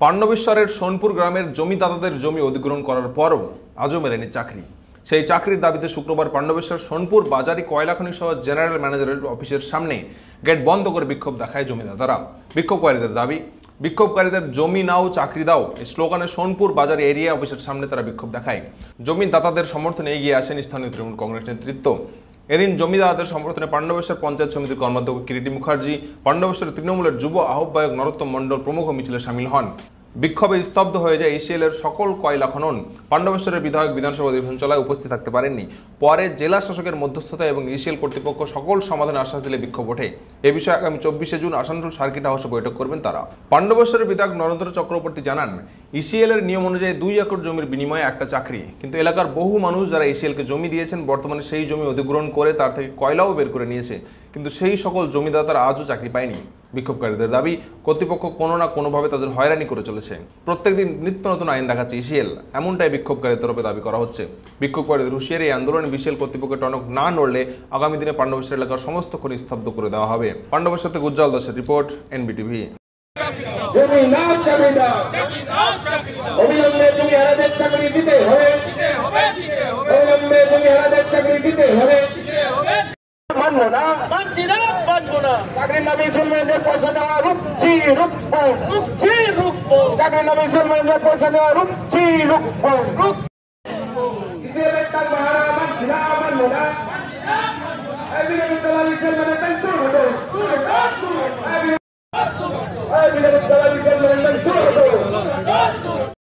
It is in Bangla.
পাণ্ডবেশ্বরের সোনপুর গ্রামের জমিদাতাদের জমি অধিগ্রহণ করার পরও আজও মেলেনি চাকরি। সেই চাকরির দাবিতে শুক্রবার পাণ্ডবেশ্বর সোনপুর বাজারি কয়লা খনি সহ জেনারেল ম্যানেজারের অফিসের সামনে গেট বন্ধ করে বিক্ষোভ দেখায় জমিদাতারা। বিক্ষোভকারীদের দাবি, বিক্ষোভকারীদের জমি নাও চাকরি দাও এই স্লোগানে সোনপুর বাজার এরিয়া অফিসের সামনে তারা বিক্ষোভ দেখায়। জমিদাতাদের সমর্থনে এগিয়ে আসেন স্থানীয় তৃণমূল কংগ্রেস নেতৃত্ব। এদিন জমিদাতাদের সমর্থনে পাণ্ডবেশ্বর পঞ্চায়েত সমিতির কর্মাধ্যক্ষ কিরিটি মুখার্জি, পাণ্ডবেশ্বর তৃণমূলের যুব আহ্বায়ক নরোত্তম মণ্ডল প্রমুখ মিছিলে সামিল হন। বিক্ষোভে স্তব্ধ হয়ে যায় এসিএলের সকল কয়লা খনন। পাণ্ডবেশ্বরের বিধায়ক বিধানসভা অধিবেশন চলায় উপস্থিত থাকতে পারেননি। পরে জেলা শাসকের মধ্যস্থতা এবং এসিএল কর্তৃপক্ষ সকল সমাধানের আশ্বাস দিলে বিক্ষোভ ওঠে। এ বিষয়ে আগামী 24শে জুন আসানসোল সার্কিট হাউসে বৈঠক করবেন তারা। পাণ্ডবেশ্বরের বিধায়ক নরেন্দ্র চক্রবর্তী জানান, ইসিএলের নিয়ম অনুযায়ী 2 একর জমির বিনিময়ে একটা চাকরি, কিন্তু এলাকার বহু মানুষ যারা ইসিএলকে জমি দিয়েছেন বর্তমানে সেই জমি অধিগ্রহণ করে তার থেকে কয়লাও বের করে নিয়েছে, কিন্তু সেই সকল জমিদাতারা আজও চাকরি পায়নি। বিক্ষোভকারীদের দাবি, কর্তৃপক্ষ কোনো না কোনোভাবে তাদের হয়রানি করে চলেছে। প্রত্যেকদিন নিত্য নতুন আইন দেখাচ্ছে ইসিএল, এমনটাই বিক্ষোভকারীদের তরফে দাবি করা হচ্ছে। বিক্ষোভকারীদের হুঁশিয়ারি, এই আন্দোলনে বিসিএল কর্তৃপক্ষের টনক না নড়লে আগামী দিনে পাণ্ডবেশ্বর এলাকার সমস্ত খনি স্তব্ধ করে দেওয়া হবে। পাণ্ডবেশ্বর থেকে উজ্জ্বল দাসের রিপোর্ট, এনবিটিভি। চাকরির নামে মুসলমানদের পয়সা দেওয়া রুখছি রুখবো, রুখছি রুখবো। চাকরির নামে মুসলমানদের পয়সা দেওয়া রুখছি রুখবো। বিধানসভা